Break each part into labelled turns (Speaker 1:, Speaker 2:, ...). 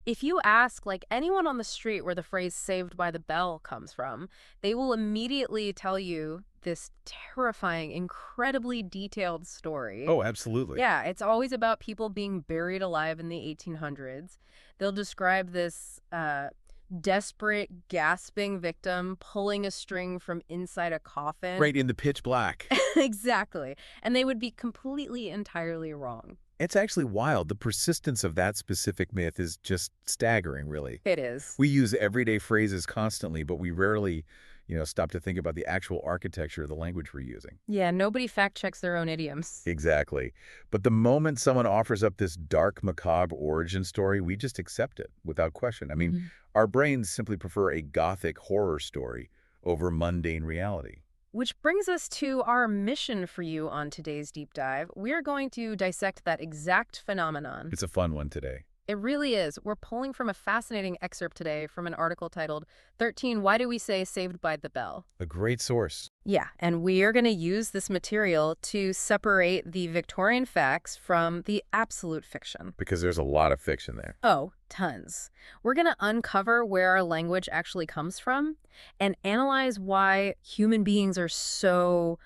Speaker 1: If you ask, like, anyone on the street where the phrase saved by the bell comes from, they will immediately tell you this terrifying, incredibly detailed story.
Speaker 2: Oh, absolutely.
Speaker 1: Yeah, it's always about people being buried alive in the 1800s. They'll describe this desperate, gasping victim pulling a string from inside a coffin.
Speaker 2: Right in the pitch black.
Speaker 1: Exactly. And they would be completely, entirely wrong.
Speaker 2: It's actually wild. The persistence of that specific myth is just staggering, really.
Speaker 1: It is.
Speaker 2: We use everyday phrases constantly, but we rarely, stop to think about the actual architecture of the language we're using.
Speaker 1: Yeah, nobody fact-checks their own idioms.
Speaker 2: Exactly. But the moment someone offers up this dark, macabre origin story, we just accept it without question. I mean, our brains simply prefer a gothic horror story over mundane reality.
Speaker 1: Which brings us to our mission for you on today's deep dive. We're going to dissect that exact phenomenon.
Speaker 2: It's a fun one today.
Speaker 1: It really is. We're pulling from a fascinating excerpt today from an article titled 13 Why Do We Say Saved by the Bell?
Speaker 2: A great source.
Speaker 1: Yeah, and we are going to use this material to separate the Victorian facts from the absolute fiction.
Speaker 2: Because there's a lot of fiction there.
Speaker 1: Oh, tons. We're going to uncover where our language actually comes from and analyze why human beings are so,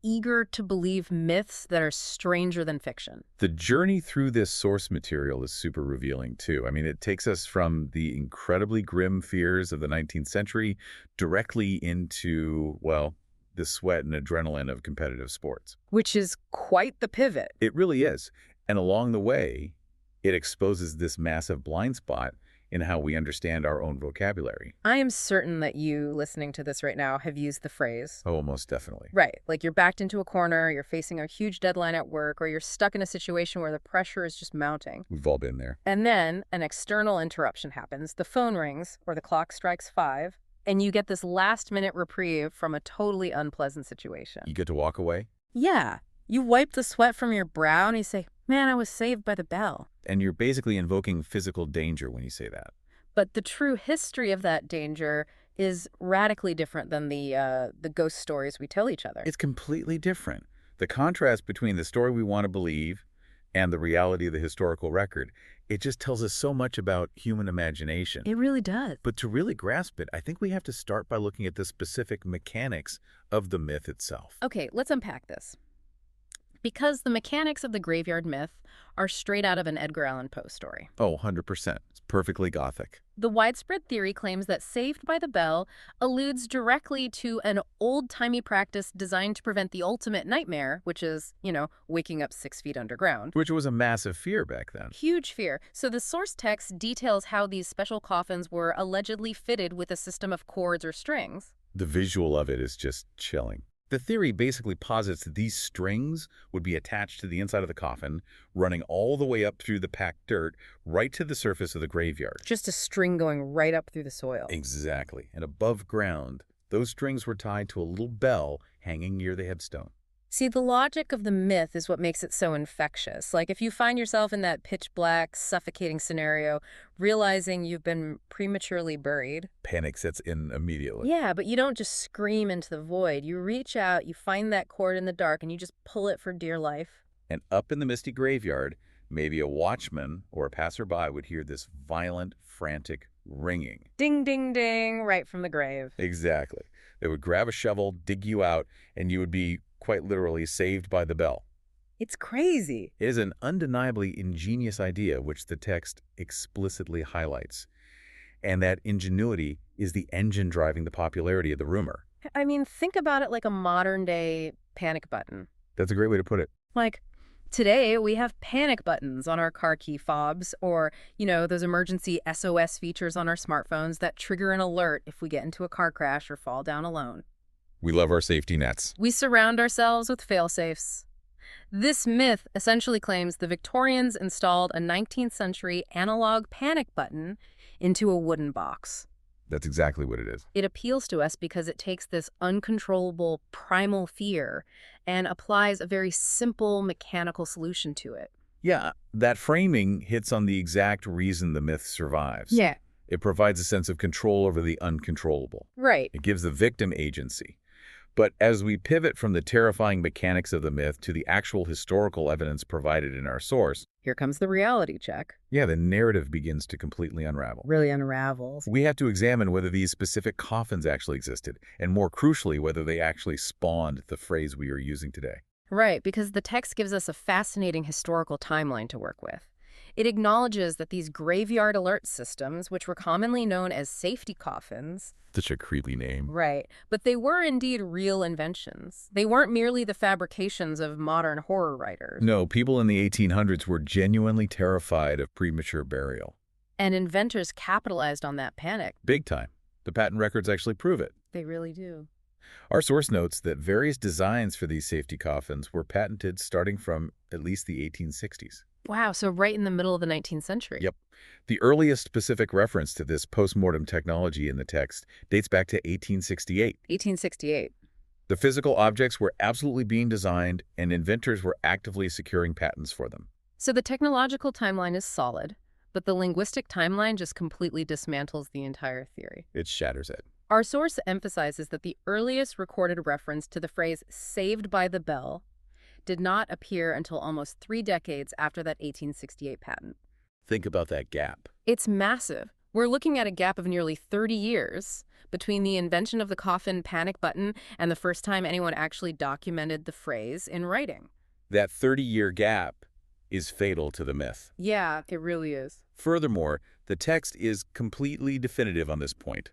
Speaker 1: eager to believe myths that are stranger than fiction.
Speaker 2: The journey through this source material is super revealing, too. I mean, it takes us from the incredibly grim fears of the 19th century directly into, well, the sweat and adrenaline of competitive sports.
Speaker 1: Which is quite the pivot.
Speaker 2: It really is. And along the way, it exposes this massive blind spot in how we understand our own vocabulary.
Speaker 1: I am certain that you, listening to this right now, have used the phrase.
Speaker 2: Oh, most definitely.
Speaker 1: Right. Like you're backed into a corner, you're facing a huge deadline at work, or you're stuck in a situation where the pressure is just mounting.
Speaker 2: We've all been there.
Speaker 1: And then an external interruption happens. The phone rings, or the clock strikes 5, and you get this last-minute reprieve from a totally unpleasant situation.
Speaker 2: You get to walk away?
Speaker 1: Yeah. You wipe the sweat from your brow and you say, man, I was saved by the bell.
Speaker 2: And you're basically invoking physical danger when you say that.
Speaker 1: But the true history of that danger is radically different than the ghost stories we tell each other.
Speaker 2: It's completely different. The contrast between the story we want to believe and the reality of the historical record, it just tells us so much about human imagination.
Speaker 1: It really does.
Speaker 2: But to really grasp it, I think we have to start by looking at the specific mechanics of the myth itself.
Speaker 1: Okay, let's unpack this. Because the mechanics of the graveyard myth are straight out of an Edgar Allan Poe story.
Speaker 2: Oh, 100%. It's perfectly Gothic.
Speaker 1: The widespread theory claims that Saved by the Bell alludes directly to an old-timey practice designed to prevent the ultimate nightmare, which is, waking up 6 feet underground.
Speaker 2: Which was a massive fear back then.
Speaker 1: Huge fear. So the source text details how these special coffins were allegedly fitted with a system of cords or strings.
Speaker 2: The visual of it is just chilling. The theory basically posits that these strings would be attached to the inside of the coffin, running all the way up through the packed dirt, right to the surface of the graveyard.
Speaker 1: Just a string going right up through the soil.
Speaker 2: Exactly. And above ground, those strings were tied to a little bell hanging near the headstone.
Speaker 1: See, the logic of the myth is what makes it so infectious. Like, if you find yourself in that pitch-black, suffocating scenario, realizing you've been prematurely buried.
Speaker 2: Panic sets in immediately.
Speaker 1: Yeah, but you don't just scream into the void. You reach out, you find that cord in the dark, and you just pull it for dear life.
Speaker 2: And up in the misty graveyard, maybe a watchman or a passerby would hear this violent, frantic ringing.
Speaker 1: Ding, ding, ding, right from the grave.
Speaker 2: Exactly. They would grab a shovel, dig you out, and you would be quite literally saved by the bell.
Speaker 1: It's crazy.
Speaker 2: It is an undeniably ingenious idea which the text explicitly highlights. And that ingenuity is the engine driving the popularity of the rumor.
Speaker 1: I mean, think about it like a modern-day panic button.
Speaker 2: That's a great way to put it.
Speaker 1: Like, today we have panic buttons on our car key fobs or, those emergency SOS features on our smartphones that trigger an alert if we get into a car crash or fall down alone.
Speaker 2: We love our safety nets.
Speaker 1: We surround ourselves with fail-safes. This myth essentially claims the Victorians installed a 19th century analog panic button into a wooden box.
Speaker 2: That's exactly what it is.
Speaker 1: It appeals to us because it takes this uncontrollable primal fear and applies a very simple mechanical solution to it.
Speaker 2: Yeah, that framing hits on the exact reason the myth survives.
Speaker 1: Yeah.
Speaker 2: It provides a sense of control over the uncontrollable.
Speaker 1: Right.
Speaker 2: It gives the victim agency. But as we pivot from the terrifying mechanics of the myth to the actual historical evidence provided in our source,
Speaker 1: Here comes the reality check.
Speaker 2: yeah, the narrative begins to completely unravel.
Speaker 1: Really unravels.
Speaker 2: We have to examine whether these specific coffins actually existed, and more crucially, whether they actually spawned the phrase we are using today.
Speaker 1: Right, because the text gives us a fascinating historical timeline to work with. It acknowledges that these graveyard alert systems, which were commonly known as safety coffins,
Speaker 2: Such a creepy name.
Speaker 1: right, but they were indeed real inventions. They weren't merely the fabrications of modern horror writers.
Speaker 2: No, people in the 1800s were genuinely terrified of premature burial.
Speaker 1: And inventors capitalized on that panic.
Speaker 2: Big time. The patent records actually prove it.
Speaker 1: They really do.
Speaker 2: Our source notes that various designs for these safety coffins were patented starting from at least the 1860s.
Speaker 1: Wow, so right in the middle of the 19th century.
Speaker 2: Yep. The earliest specific reference to this post-mortem technology in the text dates back to 1868.
Speaker 1: 1868.
Speaker 2: The physical objects were absolutely being designed, and inventors were actively securing patents for them.
Speaker 1: So the technological timeline is solid, but the linguistic timeline just completely dismantles the entire theory.
Speaker 2: It shatters it.
Speaker 1: Our source emphasizes that the earliest recorded reference to the phrase "saved by the bell" did not appear until almost 3 decades after that 1868 patent.
Speaker 2: Think about that gap.
Speaker 1: It's massive. We're looking at a gap of nearly 30 years between the invention of the coffin panic button and the first time anyone actually documented the phrase in writing.
Speaker 2: That 30-year gap is fatal to the myth.
Speaker 1: Yeah, it really is.
Speaker 2: Furthermore, the text is completely definitive on this point.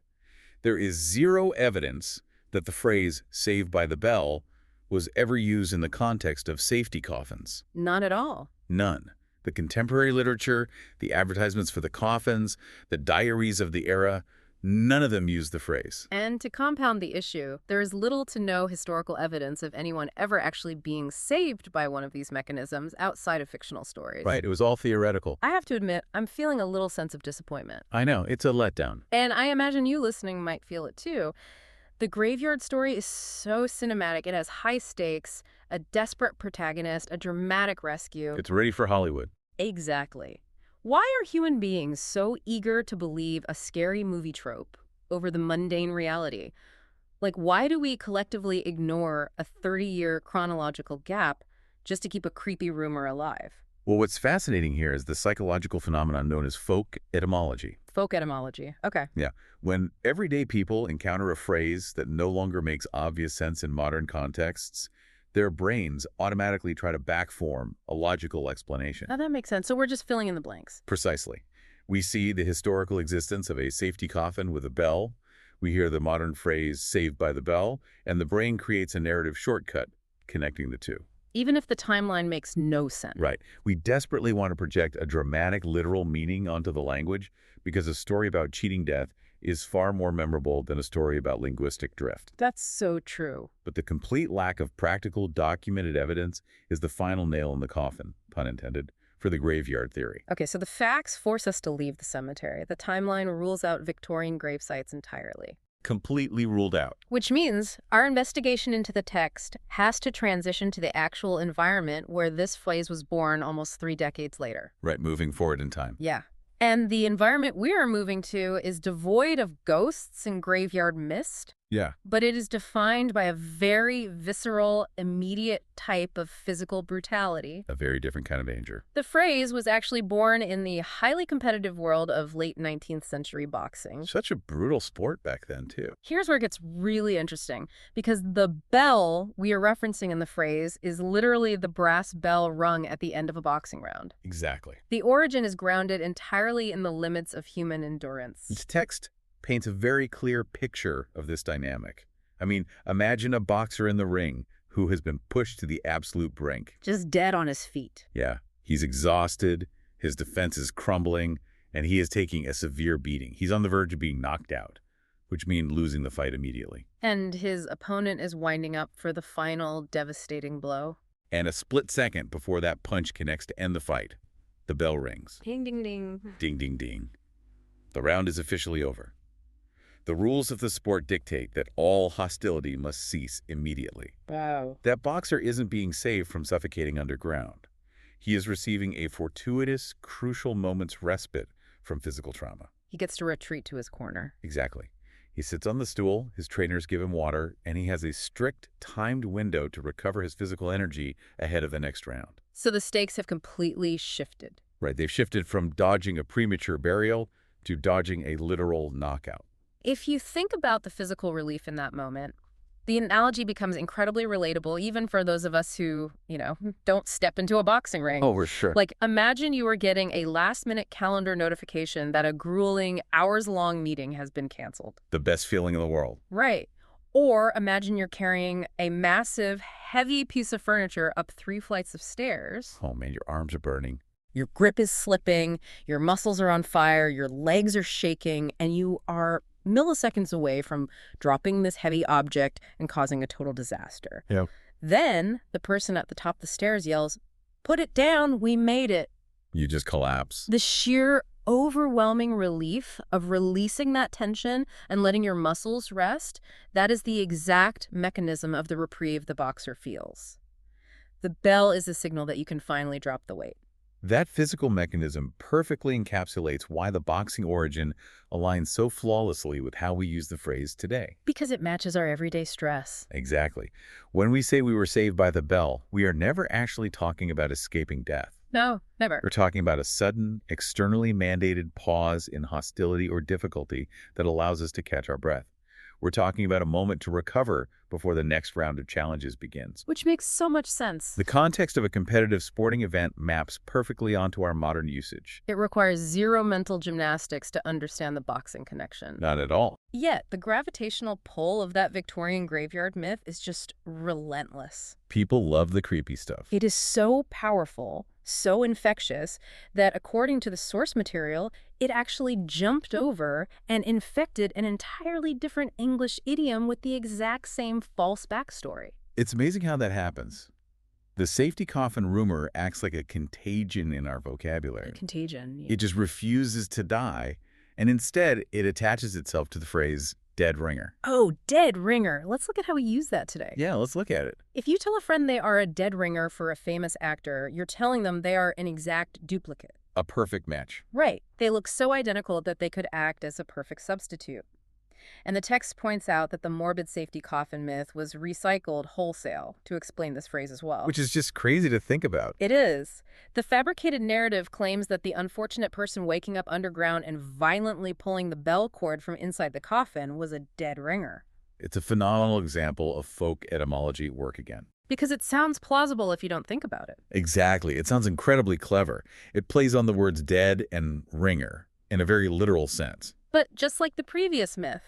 Speaker 2: There is zero evidence that the phrase "saved by the bell" was ever used in the context of safety coffins.
Speaker 1: Not at all.
Speaker 2: None. The contemporary literature, the advertisements for the coffins, the diaries of the era, none of them use the phrase.
Speaker 1: And to compound the issue, there is little to no historical evidence of anyone ever actually being saved by one of these mechanisms outside of fictional stories.
Speaker 2: Right, it was all theoretical.
Speaker 1: I have to admit, I'm feeling a little sense of disappointment.
Speaker 2: I know, it's a letdown.
Speaker 1: And I imagine you listening might feel it too. The graveyard story is so cinematic. It has high stakes, a desperate protagonist, a dramatic rescue.
Speaker 2: It's ready for Hollywood.
Speaker 1: Exactly. Why are human beings so eager to believe a scary movie trope over the mundane reality? Like, why do we collectively ignore a 30-year chronological gap just to keep a creepy rumor alive?
Speaker 2: Well, what's fascinating here is the psychological phenomenon known as folk etymology.
Speaker 1: Folk etymology. Okay.
Speaker 2: Yeah. When everyday people encounter a phrase that no longer makes obvious sense in modern contexts, their brains automatically try to backform a logical explanation.
Speaker 1: Now that makes sense. So we're just filling in the blanks.
Speaker 2: Precisely. We see the historical existence of a safety coffin with a bell. We hear the modern phrase "saved by the bell," and the brain creates a narrative shortcut connecting the two.
Speaker 1: Even if the timeline makes no sense.
Speaker 2: Right. We desperately want to project a dramatic, literal meaning onto the language because a story about cheating death is far more memorable than a story about linguistic drift.
Speaker 1: That's so true.
Speaker 2: But the complete lack of practical, documented evidence is the final nail in the coffin, pun intended, for the graveyard theory.
Speaker 1: Okay, so the facts force us to leave the cemetery. The timeline rules out Victorian grave sites entirely.
Speaker 2: Completely ruled out.
Speaker 1: Which means our investigation into the text has to transition to the actual environment where this phrase was born almost 3 decades later.
Speaker 2: Right, moving forward in time.
Speaker 1: Yeah. And the environment we are moving to is devoid of ghosts and graveyard mist,
Speaker 2: Yeah.
Speaker 1: but it is defined by a very visceral, immediate type of physical brutality.
Speaker 2: A very different kind of danger.
Speaker 1: The phrase was actually born in the highly competitive world of late 19th century boxing.
Speaker 2: Such a brutal sport back then, too.
Speaker 1: Here's where it gets really interesting, because the bell we are referencing in the phrase is literally the brass bell rung at the end of a boxing round.
Speaker 2: Exactly.
Speaker 1: The origin is grounded entirely in the limits of human endurance.
Speaker 2: This text paints a very clear picture of this dynamic. I mean, imagine a boxer in the ring who has been pushed to the absolute brink.
Speaker 1: Just dead on his feet.
Speaker 2: Yeah, he's exhausted, his defense is crumbling, and he is taking a severe beating. He's on the verge of being knocked out, which means losing the fight immediately.
Speaker 1: And his opponent is winding up for the final devastating blow.
Speaker 2: And a split second before that punch connects to end the fight, the bell rings.
Speaker 1: Ding, ding, ding.
Speaker 2: Ding, ding, ding. The round is officially over. The rules of the sport dictate that all hostility must cease immediately.
Speaker 1: Wow.
Speaker 2: That boxer isn't being saved from suffocating underground. He is receiving a fortuitous, crucial moment's respite from physical trauma.
Speaker 1: He gets to retreat to his corner.
Speaker 2: Exactly. He sits on the stool, his trainers give him water, and he has a strict timed window to recover his physical energy ahead of the next round.
Speaker 1: So the stakes have completely shifted.
Speaker 2: Right, they've shifted from dodging a premature burial to dodging a literal knockout.
Speaker 1: If you think about the physical relief in that moment, the analogy becomes incredibly relatable even for those of us who, don't step into a boxing ring.
Speaker 2: Oh, for sure.
Speaker 1: Like, imagine you were getting a last-minute calendar notification that a grueling, hours-long meeting has been canceled.
Speaker 2: The best feeling in the world.
Speaker 1: Right. Or imagine you're carrying a massive, heavy piece of furniture up 3 flights of stairs.
Speaker 2: Oh, man, your arms are burning.
Speaker 1: Your grip is slipping, your muscles are on fire, your legs are shaking, and you are milliseconds away from dropping this heavy object and causing a total disaster.
Speaker 2: Yeah.
Speaker 1: Then the person at the top of the stairs yells, "Put it down, we made it."
Speaker 2: You just collapse.
Speaker 1: The sheer overwhelming relief of releasing that tension and letting your muscles rest, that is the exact mechanism of the reprieve the boxer feels. The bell is a signal that you can finally drop the weight.
Speaker 2: That physical mechanism perfectly encapsulates why the boxing origin aligns so flawlessly with how we use the phrase today.
Speaker 1: Because it matches our everyday stress.
Speaker 2: Exactly. When we say we were saved by the bell, we are never actually talking about escaping death.
Speaker 1: No, never.
Speaker 2: We're talking about a sudden, externally mandated pause in hostility or difficulty that allows us to catch our breath. We're talking about a moment to recover before the next round of challenges begins.
Speaker 1: Which makes so much sense.
Speaker 2: The context of a competitive sporting event maps perfectly onto our modern usage.
Speaker 1: It requires zero mental gymnastics to understand the boxing connection.
Speaker 2: Not at all.
Speaker 1: Yet, the gravitational pull of that Victorian graveyard myth is just relentless.
Speaker 2: People love the creepy stuff.
Speaker 1: It is so powerful, so infectious, that according to the source material, it actually jumped over and infected an entirely different English idiom with the exact same false backstory.
Speaker 2: It's amazing how that happens. The safety coffin rumor acts like a contagion in our vocabulary.
Speaker 1: Contagion. Yeah.
Speaker 2: It just refuses to die, and instead it attaches itself to the phrase dead ringer.
Speaker 1: Oh, dead ringer. Let's look at how we use that today.
Speaker 2: Yeah, let's look at it.
Speaker 1: If you tell a friend they are a dead ringer for a famous actor, you're telling them they are an exact duplicate.
Speaker 2: A perfect match.
Speaker 1: Right. They look so identical that they could act as a perfect substitute. And the text points out that the morbid safety coffin myth was recycled wholesale to explain this phrase as well.
Speaker 2: Which is just crazy to think about.
Speaker 1: It is. The fabricated narrative claims that the unfortunate person waking up underground and violently pulling the bell cord from inside the coffin was a dead ringer.
Speaker 2: It's a phenomenal example of folk etymology at work again.
Speaker 1: Because it sounds plausible if you don't think about it.
Speaker 2: Exactly. It sounds incredibly clever. It plays on the words dead and ringer in a very literal sense.
Speaker 1: But just like the previous myth,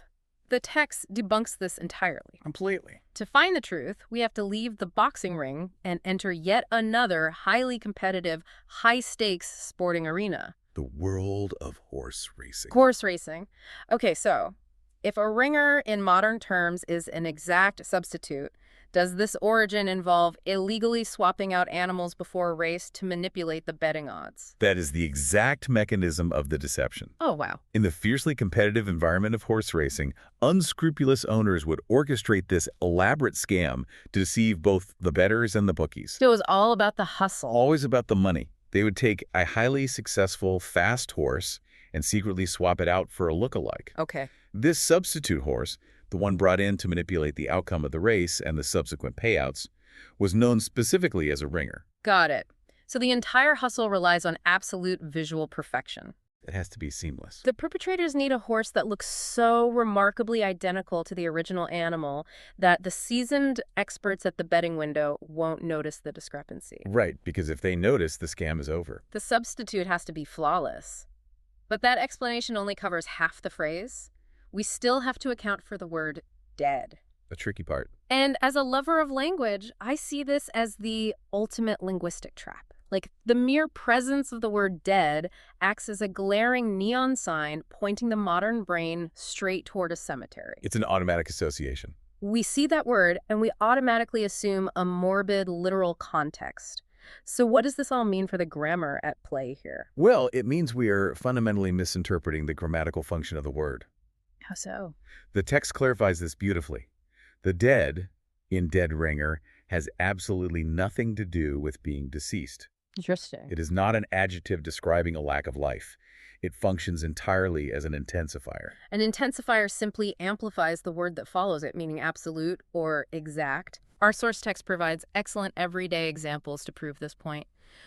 Speaker 1: the text debunks this entirely.
Speaker 2: Completely.
Speaker 1: To find the truth, we have to leave the boxing ring and enter yet another highly competitive, high-stakes sporting arena.
Speaker 2: The world of horse racing.
Speaker 1: Horse racing. Okay, so if a ringer in modern terms is an exact substitute, does this origin involve illegally swapping out animals before a race to manipulate the betting odds?
Speaker 2: That is the exact mechanism of the deception.
Speaker 1: Oh, wow.
Speaker 2: In the fiercely competitive environment of horse racing, unscrupulous owners would orchestrate this elaborate scam to deceive both the bettors and the bookies.
Speaker 1: So it was all about the hustle.
Speaker 2: Always about the money. They would take a highly successful, fast horse and secretly swap it out for a look-alike.
Speaker 1: Okay.
Speaker 2: This substitute horse, the one brought in to manipulate the outcome of the race and the subsequent payouts, was known specifically as a ringer.
Speaker 1: Got it. So the entire hustle relies on absolute visual perfection.
Speaker 2: It has to be seamless.
Speaker 1: The perpetrators need a horse that looks so remarkably identical to the original animal that the seasoned experts at the betting window won't notice the discrepancy.
Speaker 2: Right, because if they notice, the scam is over.
Speaker 1: The substitute has to be flawless. But that explanation only covers half the phrase. We still have to account for the word dead.
Speaker 2: The tricky part.
Speaker 1: And as a lover of language, I see this as the ultimate linguistic trap. Like, the mere presence of the word dead acts as a glaring neon sign pointing the modern brain straight toward a cemetery.
Speaker 2: It's an automatic association.
Speaker 1: We see that word and we automatically assume a morbid, literal context. So what does this all mean for the grammar at play here?
Speaker 2: Well, it means we are fundamentally misinterpreting the grammatical function of the word.
Speaker 1: How so?
Speaker 2: The text clarifies this beautifully. The dead, in dead ringer, has absolutely nothing to do with being deceased.
Speaker 1: Interesting.
Speaker 2: It is not an adjective describing a lack of life. It functions entirely as an intensifier.
Speaker 1: An intensifier simply amplifies the word that follows it, meaning absolute or exact. Our source text provides excellent everyday examples to prove this point.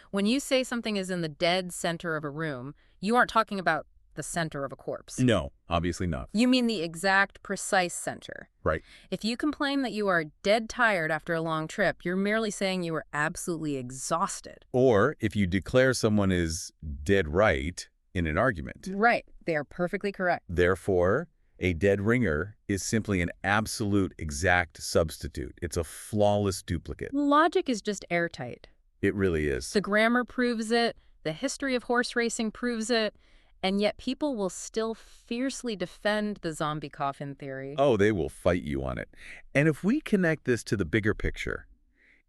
Speaker 1: When you say something is in the dead center of a room, you aren't talking about the center of a corpse.
Speaker 2: No, obviously not.
Speaker 1: You mean the exact, precise center.
Speaker 2: Right.
Speaker 1: If you complain that you are dead tired after a long trip, you're merely saying you were absolutely exhausted.
Speaker 2: Or if you declare someone is dead right in an argument.
Speaker 1: Right. They are perfectly correct.
Speaker 2: Therefore, a dead ringer is simply an absolute exact substitute. It's a flawless duplicate.
Speaker 1: Logic is just airtight.
Speaker 2: It really is.
Speaker 1: The grammar proves it, the history of horse racing proves it, and yet people will still fiercely defend the zombie coffin theory.
Speaker 2: Oh, they will fight you on it. And if we connect this to the bigger picture,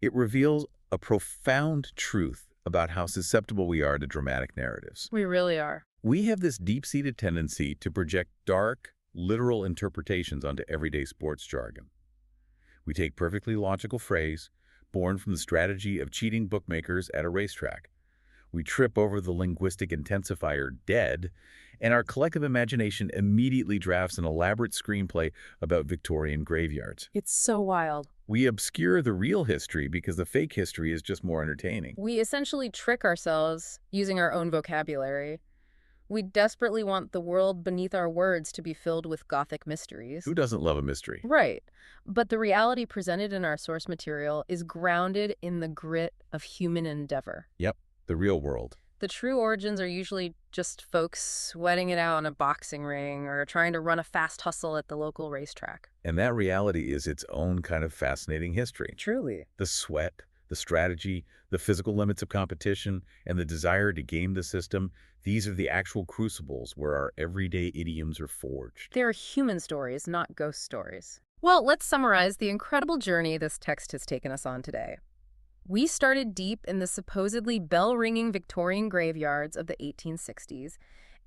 Speaker 2: it reveals a profound truth about how susceptible we are to dramatic narratives.
Speaker 1: We really are.
Speaker 2: We have this deep-seated tendency to project dark, literal interpretations onto everyday sports jargon. We take perfectly logical phrase, born from the strategy of cheating bookmakers at a racetrack. We trip over the linguistic intensifier dead, and our collective imagination immediately drafts an elaborate screenplay about Victorian graveyards.
Speaker 1: It's so wild.
Speaker 2: We obscure the real history because the fake history is just more entertaining.
Speaker 1: We essentially trick ourselves using our own vocabulary. We desperately want the world beneath our words to be filled with Gothic mysteries.
Speaker 2: Who doesn't love a mystery?
Speaker 1: Right. But the reality presented in our source material is grounded in the grit of human endeavor.
Speaker 2: Yep, the real world.
Speaker 1: The true origins are usually just folks sweating it out in a boxing ring or trying to run a fast hustle at the local racetrack.
Speaker 2: And that reality is its own kind of fascinating history.
Speaker 1: Truly.
Speaker 2: The sweat, the strategy, the physical limits of competition, and the desire to game the system, these are the actual crucibles where our everyday idioms are forged.
Speaker 1: They're human stories, not ghost stories. Well, let's summarize the incredible journey this text has taken us on today. We started deep in the supposedly bell-ringing Victorian graveyards of the 1860s,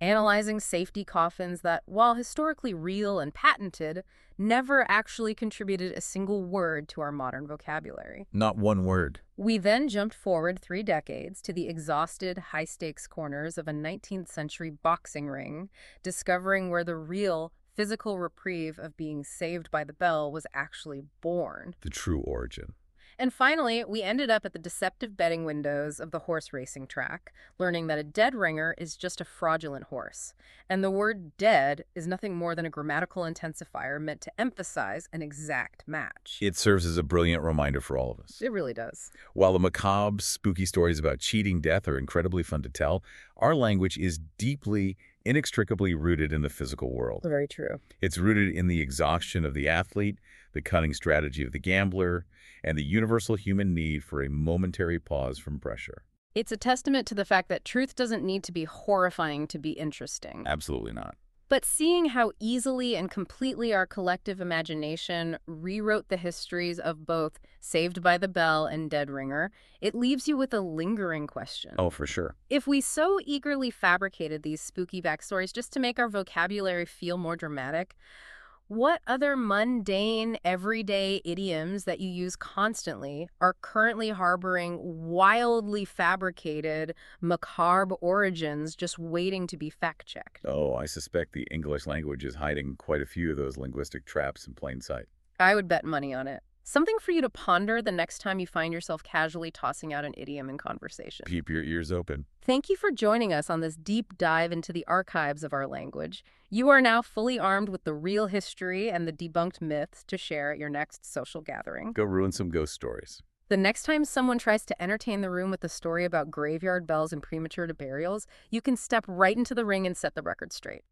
Speaker 1: analyzing safety coffins that, while historically real and patented, never actually contributed a single word to our modern vocabulary.
Speaker 2: Not one word.
Speaker 1: We then jumped forward 3 decades to the exhausted, high-stakes corners of a 19th century boxing ring, discovering where the real, physical reprieve of being saved by the bell was actually born.
Speaker 2: The true origin.
Speaker 1: And finally, we ended up at the deceptive betting windows of the horse racing track, learning that a dead ringer is just a fraudulent horse. And the word dead is nothing more than a grammatical intensifier meant to emphasize an exact match.
Speaker 2: It serves as a brilliant reminder for all of us.
Speaker 1: It really does.
Speaker 2: While the macabre, spooky stories about cheating death are incredibly fun to tell, our language is deeply, inextricably rooted in the physical world.
Speaker 1: Very true.
Speaker 2: It's rooted in the exhaustion of the athlete, the cunning strategy of the gambler, and the universal human need for a momentary pause from pressure.
Speaker 1: It's a testament to the fact that truth doesn't need to be horrifying to be interesting.
Speaker 2: Absolutely not.
Speaker 1: But seeing how easily and completely our collective imagination rewrote the histories of both Saved by the Bell and Dead Ringer, it leaves you with a lingering question.
Speaker 2: Oh, for sure.
Speaker 1: If we so eagerly fabricated these spooky backstories just to make our vocabulary feel more dramatic, what other mundane, everyday idioms that you use constantly are currently harboring wildly fabricated, macabre origins just waiting to be fact-checked?
Speaker 2: Oh, I suspect the English language is hiding quite a few of those linguistic traps in plain sight.
Speaker 1: I would bet money on it. Something for you to ponder the next time you find yourself casually tossing out an idiom in conversation.
Speaker 2: Keep your ears open.
Speaker 1: Thank you for joining us on this deep dive into the archives of our language. You are now fully armed with the real history and the debunked myths to share at your next social gathering.
Speaker 2: Go ruin some ghost stories.
Speaker 1: The next time someone tries to entertain the room with a story about graveyard bells and premature burials, you can step right into the ring and set the record straight.